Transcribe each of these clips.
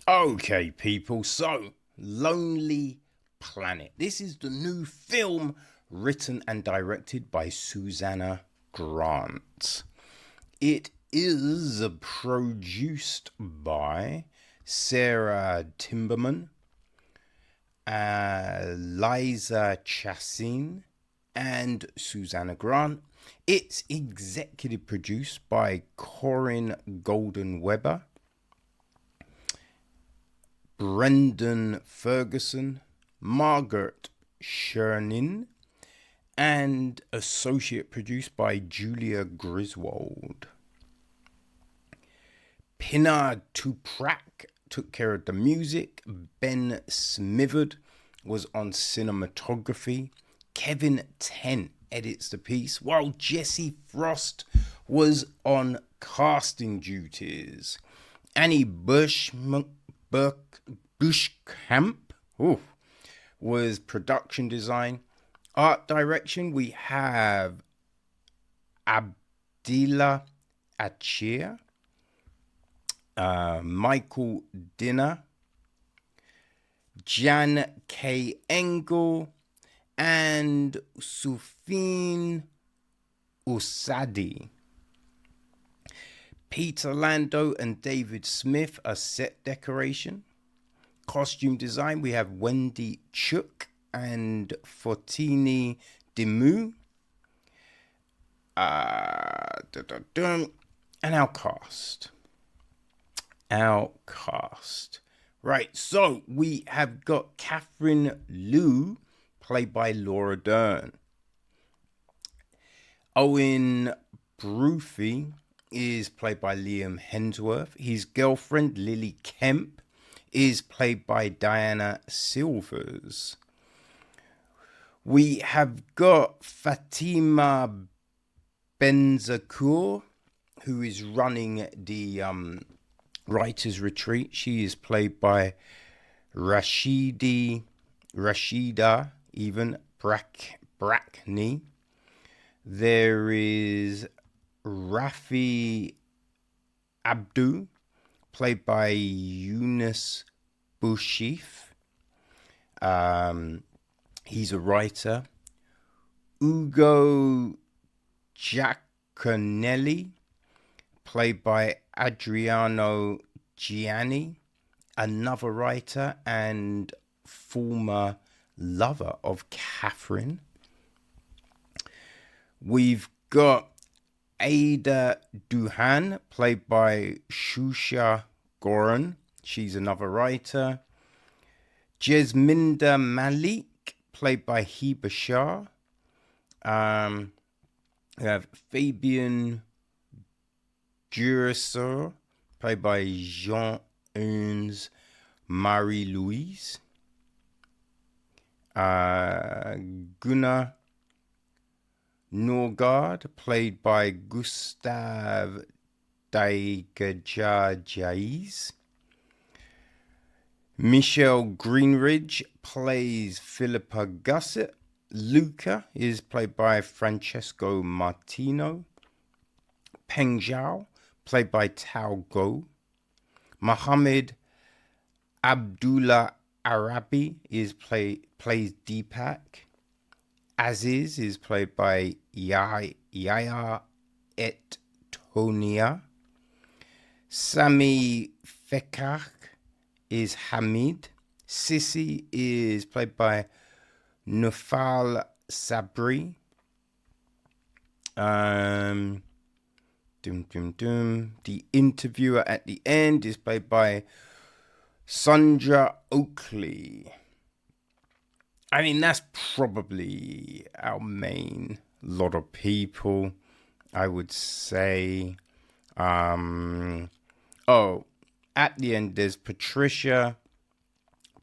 Okay, people, so Lonely Planet. This is the new film written and directed by Susannah Grant. It is produced by Sarah Timberman, Liza Chassin, and Susannah Grant. It's executive produced by Corinne Golden Webber, Brendan Ferguson, Margaret Chernin, and associate produced by Julia Griswold. Pinar Tuprak took care of the music. Ben Smitherd was on cinematography. Kevin Tent edits the piece, while Jesse Frost was on casting duties. Annie Bushkamp was production design. Art direction, we have Abdillah Achir, Michael Dinner, Jan K. Engel, and Sufin Usadi. Peter Lando and David Smith are set decoration. Costume design, we have Wendy Chuk and Fortini Demu. And our cast. Right, so we have got Katherine Liu, played by Laura Dern. Owen Brophy is played by Liam Hemsworth. His girlfriend, Lily Kemp, is played by Diana Silvers. We have got Fatima Benzakour, who is running the writer's retreat. She is played by Rashida Brackney. There is Rafi Abdu, played by Yunus Bouchif. He's a writer. Ugo Giaconelli, played by Adriano Gianni, another writer and former lover of Katherine. We've got Ada Duhan, played by Shusha Goran. She's another writer. Jesminda Malik, played by Heba Shah. We have Fabian Jurasor, played by Jean-Erns Marie-Louise. Gunnar Norgard, played by Gustav Daigajajays. Michelle Greenridge plays Philippa Gusset. Luca is played by Francesco Martino. Peng Zhao, played by Tao Go. Mohammed Abdullah Arabi plays Deepak. Aziz is played by Yahya Et Tonia. Sami Fekak is Hamid. Sissy is played by Nufal Sabri. The interviewer at the end is played by Sandra Oakley. I mean, that's probably our main lot of people, I would say. At the end, there's Patricia,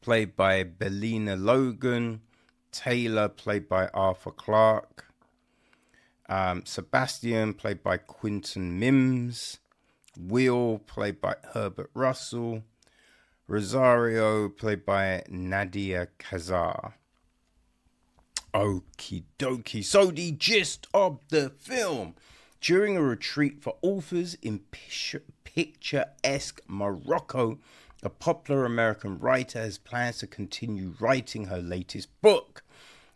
played by Belina Logan. Taylor, played by Arthur Clarke. Sebastian, played by Quinton Mims. Will, played by Herbert Russell. Rosario, played by Nadia Kazar. Okie dokie. So the gist of the film. During a retreat for authors in picturesque Morocco, a popular American writer, has plans to continue writing her latest book.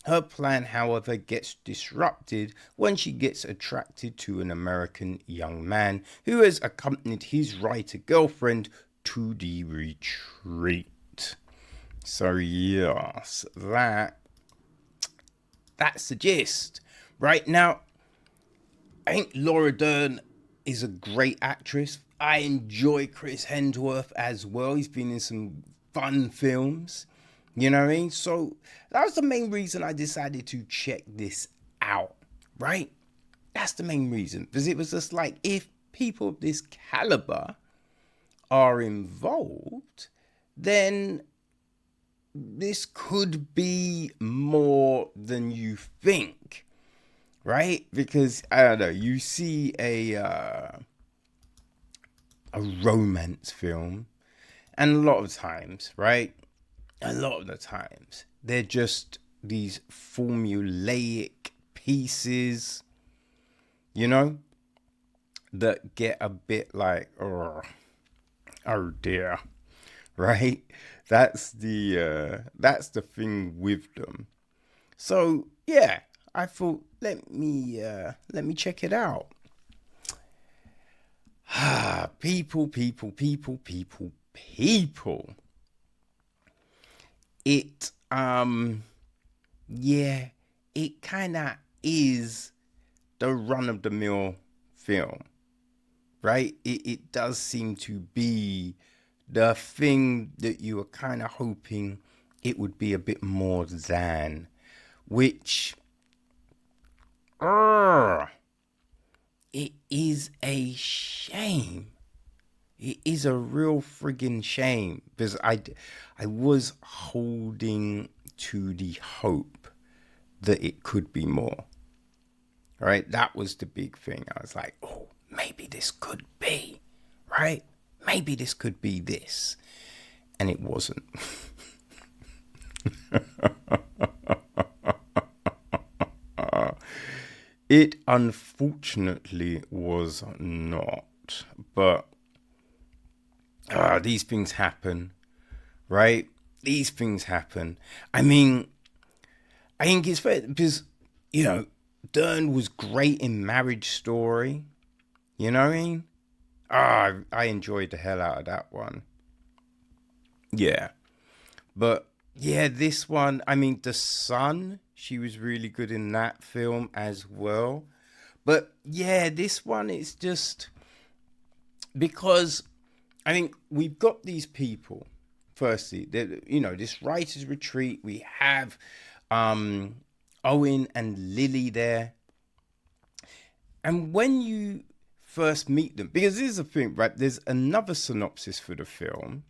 Her plan, however, gets disrupted when she gets attracted to an American young man who has accompanied his writer girlfriend to the retreat. So yes, that's the gist. Right now, I think Laura Dern is a great actress. I enjoy Chris Hemsworth as well. He's been in some fun films. You know what I mean? So that was the main reason I decided to check this out, right? That's the main reason. Because it was just like, if people of this caliber are involved, then this could be more than you think, right? Because, I don't know, you see a romance film, and a lot of times, right? A lot of the times, they're just these formulaic pieces, you know, that get a bit like, oh dear, right? That's the thing with them. So yeah, I thought let me check it out. People. It yeah, it kind of is the run of the mill film, right? It does seem to be the thing that you were kind of hoping it would be a bit more than, which it is a shame. It is a real friggin' shame, because I was holding to the hope that it could be more. Right? That was the big thing. I was like, oh, maybe this could be, right? Maybe this could be this. And it wasn't. It unfortunately was not. But these things happen, right? These things happen. I mean, I think it's fair because, you know, Dern was great in Marriage Story. You know what I mean? I enjoyed the hell out of that one. Yeah. But yeah, this one, I mean, The Sun, she was really good in that film as well. But yeah, this one is just because I think we've got these people. Firstly, you know, this writers' retreat. We have Owen and Lily there, and when you first meet them, because this is the thing, right? There's another synopsis for the film,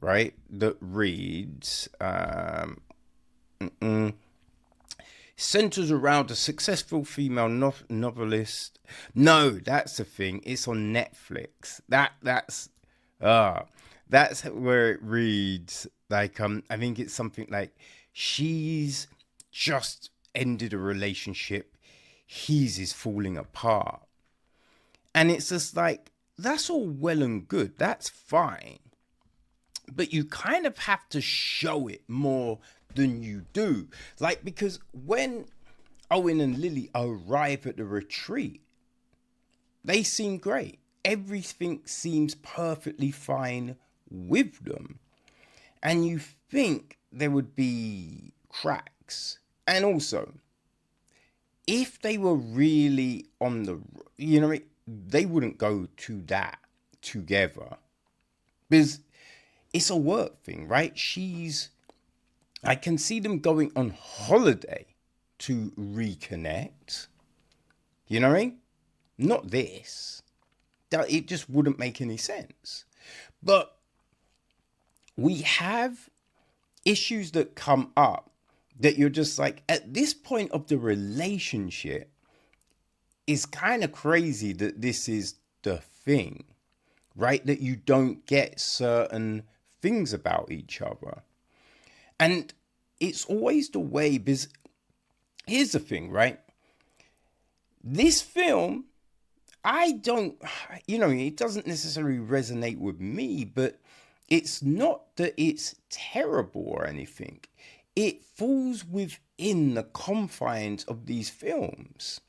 right? That reads, centers around a successful female novelist. No, that's the thing. It's on Netflix. That's where it reads like I think it's something like, she's just ended a relationship, his is falling apart. And it's just like, that's all well and good. That's fine. But you kind of have to show it more than you do. Like, because when Owen and Lily arrive at the retreat, they seem great. Everything seems perfectly fine with them. And you think there would be cracks. And also, if they were really on the, you know, they wouldn't go to that together. Because it's a work thing, right? I can see them going on holiday to reconnect. You know what I mean? Not this. It just wouldn't make any sense. But we have issues that come up that you're just like, at this point of the relationship, it's kind of crazy that this is the thing, right? That you don't get certain things about each other. And it's always the way, because here's the thing, right? This film, I don't, you know, it doesn't necessarily resonate with me, but it's not that it's terrible or anything. It falls within the confines of these films,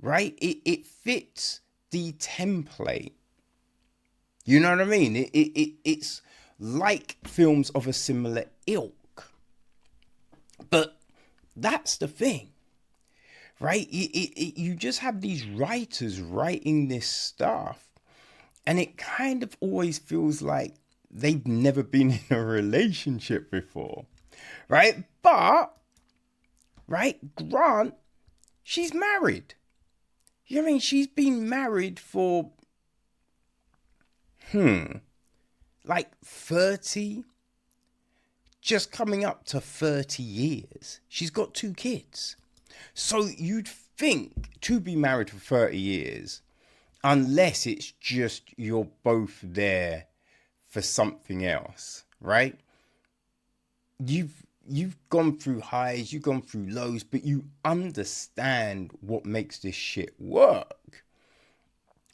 right? It fits the template. You know what I mean? It's like films of a similar ilk. But that's the thing, right? You just have these writers writing this stuff, and it kind of always feels like they've never been in a relationship before, right? But, right, Grant, she's married. You know what I mean? She's been married for, like 30, just coming up to 30 years. She's got 2 kids. So you'd think to be married for 30 years, unless it's just you're both there for something else, right? You've gone through highs, you've gone through lows, but you understand what makes this shit work.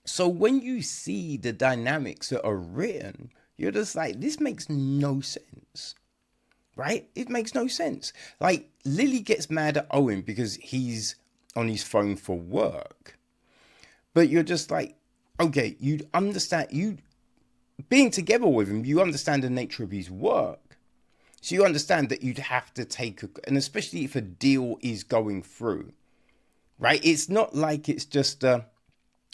So when you see the dynamics that are written, you're just like, this makes no sense. Right? It makes no sense. Like, Lily gets mad at Owen because he's on his phone for work. But you're just like, okay, you'd understand, being together with him, you understand the nature of his work. So you understand that you'd have to take, and especially if a deal is going through, right? It's not like it's just,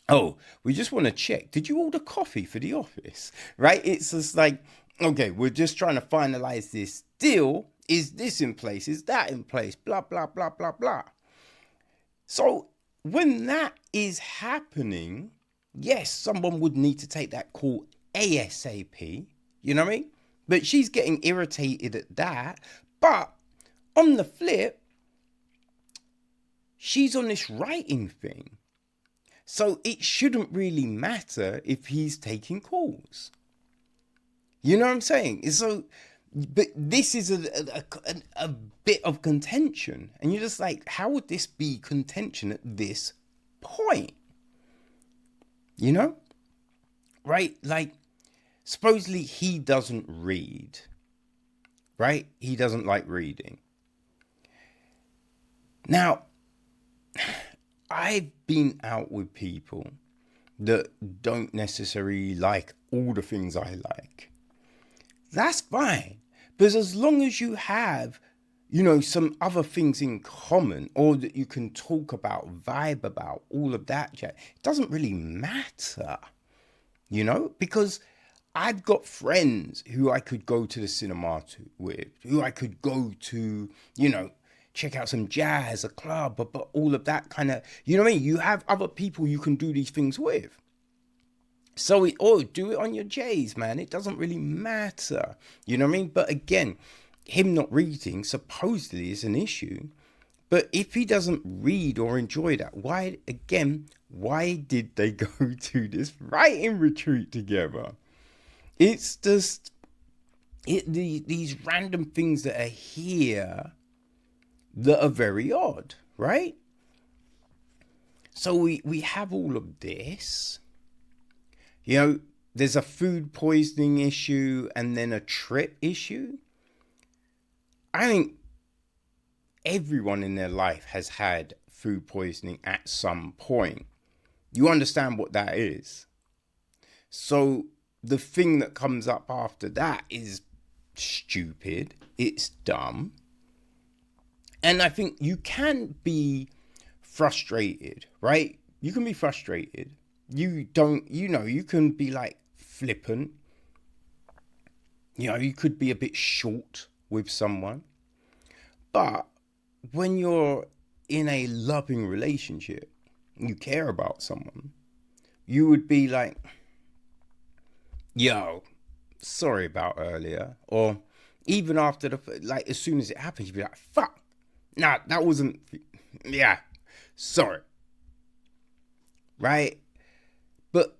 oh, we just want to check. Did you order coffee for the office? Right? It's just like, okay, we're just trying to finalize this deal. Is this in place? Is that in place? Blah, blah, blah, blah, blah. So when that is happening, yes, someone would need to take that call ASAP. You know what I mean? But she's getting irritated at that. But on the flip, she's on this writing thing. So it shouldn't really matter if he's taking calls. You know what I'm saying? So, but this is a bit of contention. And you're just like, how would this be contention at this point? You know? Right? Like, supposedly he doesn't read. Right? He doesn't like reading. Now, I've been out with people that don't necessarily like all the things I like. That's fine. Because as long as you have, you know, some other things in common, or that you can talk about, vibe about, all of that, it doesn't really matter, you know, because I've got friends who I could go to the cinema with, who I could go to, you know, check out some jazz, a club, but all of that kind of, you know what I mean? You have other people you can do these things with. So, do it on your J's, man. It doesn't really matter. You know what I mean? But again, him not reading supposedly is an issue. But if he doesn't read or enjoy that, why did they go to this writing retreat together? It's just, these random things that are here that are very odd, right? So we have all of this. You know, there's a food poisoning issue and then a trip issue. I think everyone in their life has had food poisoning at some point. You understand what that is. So the thing that comes up after that is stupid. It's dumb. And I think you can be frustrated, right? You can be frustrated. You can be like flippant. You know, you could be a bit short with someone. But when you're in a loving relationship, you care about someone, you would be like, yo, sorry about earlier. Or even after like, as soon as it happens, you'd be like, fuck, nah, that wasn't, yeah, sorry. Right? But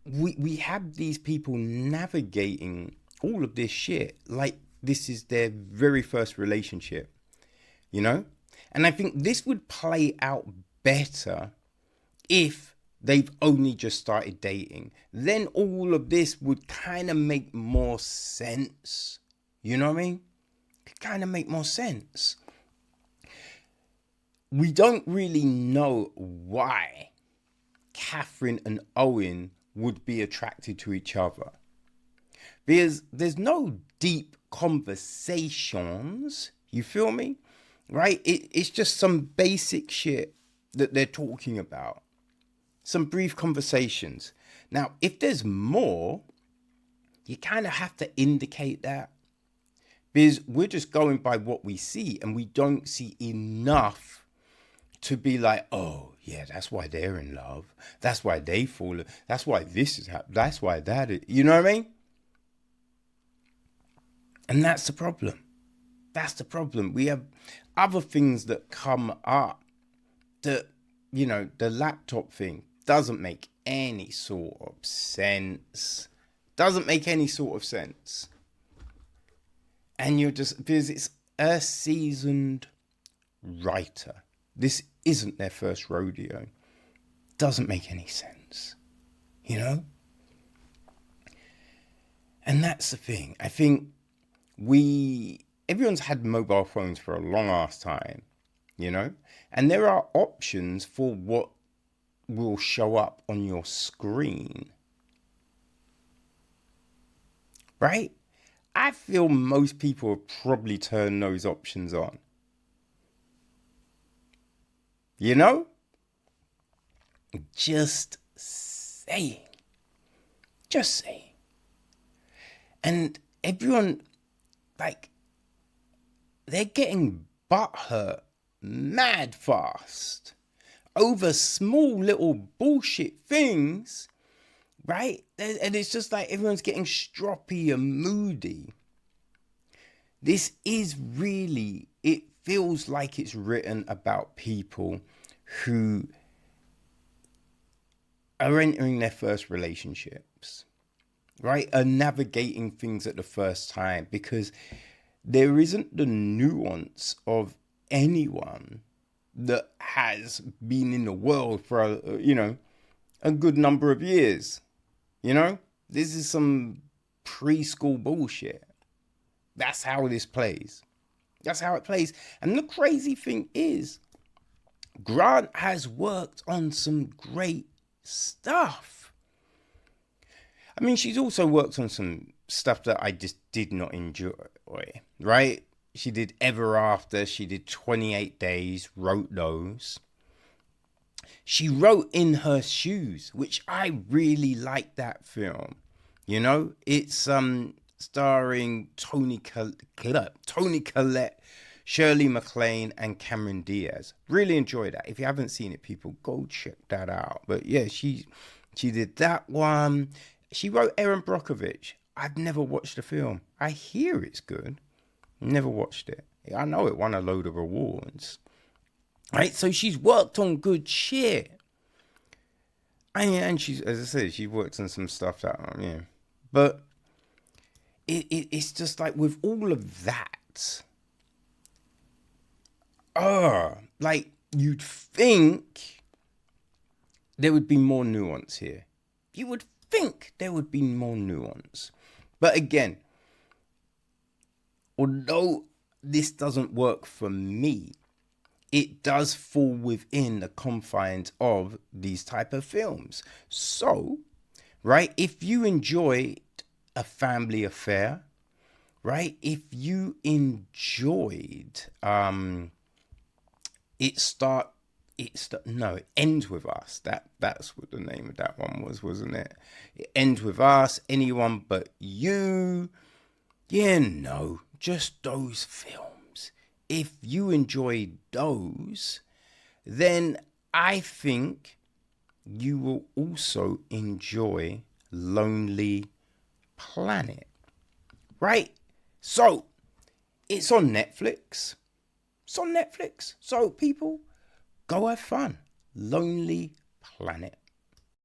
we have these people navigating all of this shit like this is their very first relationship, you know? And I think this would play out better if they've only just started dating, then all of this would kind of make more sense. You know what I mean? It kind of make more sense. We don't really know why Katherine and Owen would be attracted to each other, because there's no deep conversations. You feel me? Right? It's just some basic shit that they're talking about. Some brief conversations. Now, if there's more, you kind of have to indicate that, because we're just going by what we see, and we don't see enough to be like, oh yeah, that's why they're in love. That's why they fall. That's why this is happening. That's why that is. You know what I mean? And that's the problem. That's the problem. We have other things that come up that, you know, the laptop thing doesn't make any sort of sense. Doesn't make any sort of sense. And you're just, because it's a seasoned writer. This isn't their first rodeo. Doesn't make any sense. You know? And that's the thing. I think everyone's had mobile phones for a long ass time, you know? And there are options for what will show up on your screen. Right? I feel most people have probably turned those options on. You know? Just saying. Just saying. And everyone, like, they're getting butthurt mad fast over small little bullshit things, right? And it's just like everyone's getting stroppy and moody. This is really, it feels like it's written about people who are entering their first relationships, right? Are navigating things at the first time, because there isn't the nuance of anyone that has been in the world for a good number of years. You know, this is some preschool bullshit. That's how this plays. That's how it plays. And the crazy thing is, Grant has worked on some great stuff. I mean, she's also worked on some stuff that I just did not enjoy, right? She did Ever After. She did 28 Days, wrote those. She wrote In Her Shoes, which I really like that film. You know, it's starring Toni Collette, Shirley MacLaine, and Cameron Diaz. Really enjoy that. If you haven't seen it, people, go check that out. But yeah, she did that one. She wrote Erin Brockovich. I've never watched the film. I hear it's good. Never watched it. I know it won a load of awards. Right? So she's worked on good shit. And she's, as I said, she worked on some stuff that, yeah. But it's just like with all of that, like you'd think there would be more nuance here. You would think there would be more nuance. But again, although this doesn't work for me, it does fall within the confines of these type of films. So, right, if you enjoyed a family affair, right, if you enjoyed it ends with us. That's what the name of that one was, wasn't it? It ends with us, anyone but you. Yeah, no, just those films. If you enjoyed those, then I think you will also enjoy Lonely Planet. Right? So, it's on Netflix. It's on Netflix. So, people, go have fun. Lonely Planet.